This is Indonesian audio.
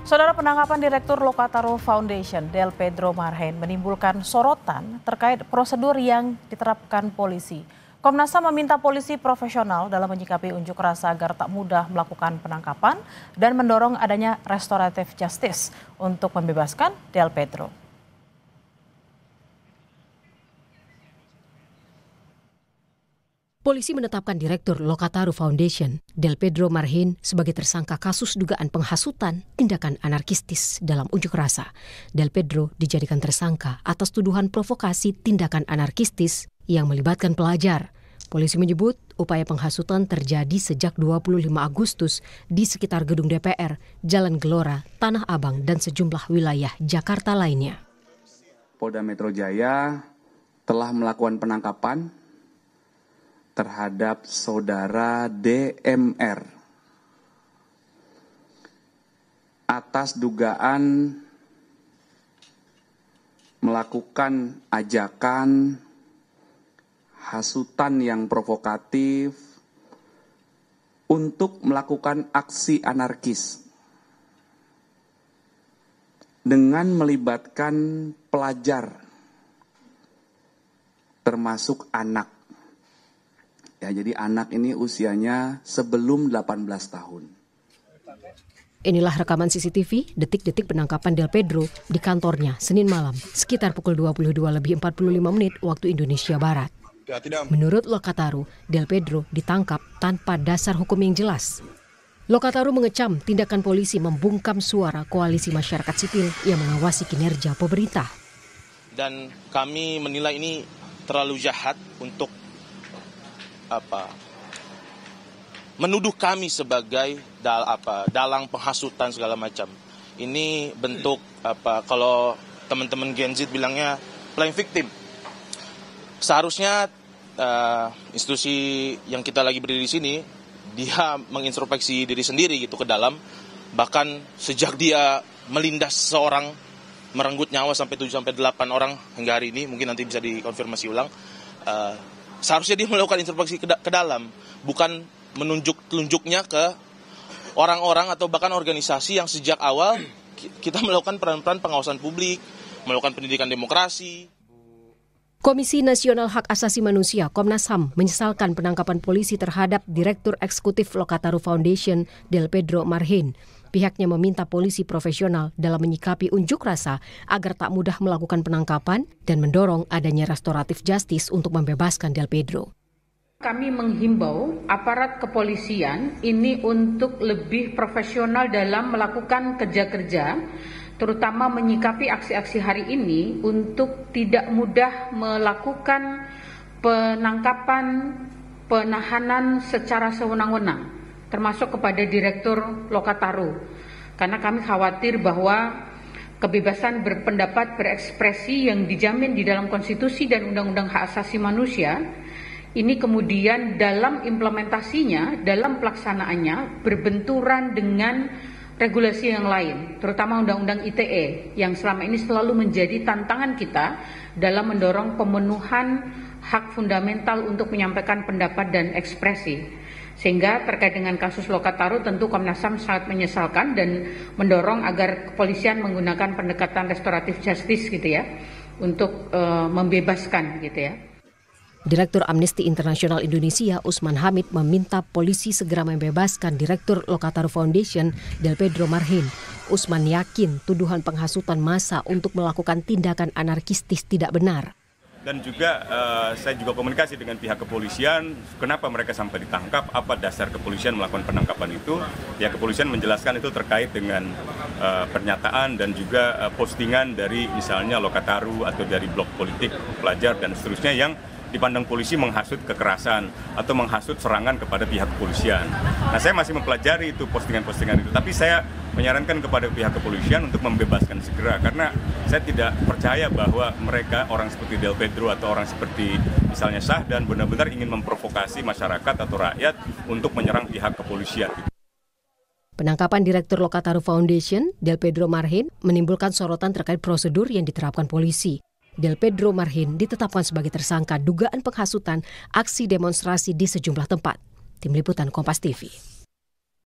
Saudara, penangkapan Direktur Lokataru Foundation, Del Pedro Marhen, menimbulkan sorotan terkait prosedur yang diterapkan polisi. Komnas HAM meminta polisi profesional dalam menyikapi unjuk rasa agar tak mudah melakukan penangkapan dan mendorong adanya restoratif justice untuk membebaskan Del Pedro. Polisi menetapkan Direktur Lokataru Foundation, Del Pedro Marhen, sebagai tersangka kasus dugaan penghasutan tindakan anarkistis dalam unjuk rasa. Del Pedro dijadikan tersangka atas tuduhan provokasi tindakan anarkistis yang melibatkan pelajar. Polisi menyebut upaya penghasutan terjadi sejak 25 Agustus di sekitar gedung DPR, Jalan Gelora, Tanah Abang, dan sejumlah wilayah Jakarta lainnya. Polda Metro Jaya telah melakukan penangkapan terhadap saudara DMR atas dugaan melakukan ajakan hasutan yang provokatif untuk melakukan aksi anarkis dengan melibatkan pelajar termasuk anak. Ya, jadi anak ini usianya sebelum 18 tahun. Inilah rekaman CCTV detik-detik penangkapan Del Pedro di kantornya Senin malam sekitar pukul 22:45 waktu Indonesia Barat. Menurut Lokataru, Del Pedro ditangkap tanpa dasar hukum yang jelas. Lokataru mengecam tindakan polisi membungkam suara koalisi masyarakat sipil yang mengawasi kinerja pemerintah. Dan kami menilai ini terlalu jahat untuk menuduh kami sebagai dalang penghasutan segala macam. Ini bentuk kalau teman-teman Gen Z bilangnya playing victim. Seharusnya institusi yang kita lagi berdiri di sini, dia mengintrospeksi diri sendiri gitu ke dalam. Bahkan sejak dia melindas seseorang, merenggut nyawa sampai 7-8 orang hingga hari ini, mungkin nanti bisa dikonfirmasi ulang. Seharusnya dia melakukan introspeksi ke dalam, bukan menunjuk-tunjuknya ke orang-orang atau bahkan organisasi yang sejak awal kita melakukan peran-peran pengawasan publik, melakukan pendidikan demokrasi. Komisi Nasional Hak Asasi Manusia Komnas HAM menyesalkan penangkapan polisi terhadap Direktur Eksekutif Lokataru Foundation, Del Pedro Marhen. Pihaknya meminta polisi profesional dalam menyikapi unjuk rasa agar tak mudah melakukan penangkapan dan mendorong adanya restoratif justice untuk membebaskan Del Pedro. Kami menghimbau aparat kepolisian ini untuk lebih profesional dalam melakukan kerja-kerja, terutama menyikapi aksi-aksi hari ini untuk tidak mudah melakukan penangkapan, penahanan secara sewenang-wenang, termasuk kepada Direktur Lokataru. Karena kami khawatir bahwa kebebasan berpendapat, berekspresi yang dijamin di dalam konstitusi dan undang-undang hak asasi manusia, ini kemudian dalam implementasinya, dalam pelaksanaannya berbenturan dengan regulasi yang lain, terutama Undang-Undang ITE yang selama ini selalu menjadi tantangan kita dalam mendorong pemenuhan hak fundamental untuk menyampaikan pendapat dan ekspresi. Sehingga terkait dengan kasus Lokataru tentu Komnas HAM sangat menyesalkan dan mendorong agar kepolisian menggunakan pendekatan restoratif justice gitu ya untuk membebaskan gitu ya. Direktur Amnesty International Indonesia Usman Hamid meminta polisi segera membebaskan Direktur Lokataru Foundation Del Pedro Marhen. Usman yakin tuduhan penghasutan massa untuk melakukan tindakan anarkistis tidak benar. Dan juga saya juga komunikasi dengan pihak kepolisian, kenapa mereka sampai ditangkap, apa dasar kepolisian melakukan penangkapan itu. Pihak kepolisian menjelaskan itu terkait dengan pernyataan dan juga postingan dari misalnya Lokataru atau dari blog politik, pelajar dan seterusnya yang dipandang polisi menghasut kekerasan atau menghasut serangan kepada pihak kepolisian. Nah, saya masih mempelajari itu postingan-postingan itu, tapi saya menyarankan kepada pihak kepolisian untuk membebaskan segera karena saya tidak percaya bahwa mereka orang seperti Del Pedro atau orang seperti misalnya Syahdan benar-benar ingin memprovokasi masyarakat atau rakyat untuk menyerang pihak kepolisian. Penangkapan Direktur Lokataru Foundation, Del Pedro Marhen, menimbulkan sorotan terkait prosedur yang diterapkan polisi. Del Pedro Marhen ditetapkan sebagai tersangka dugaan penghasutan aksi demonstrasi di sejumlah tempat. Tim Liputan Kompas TV.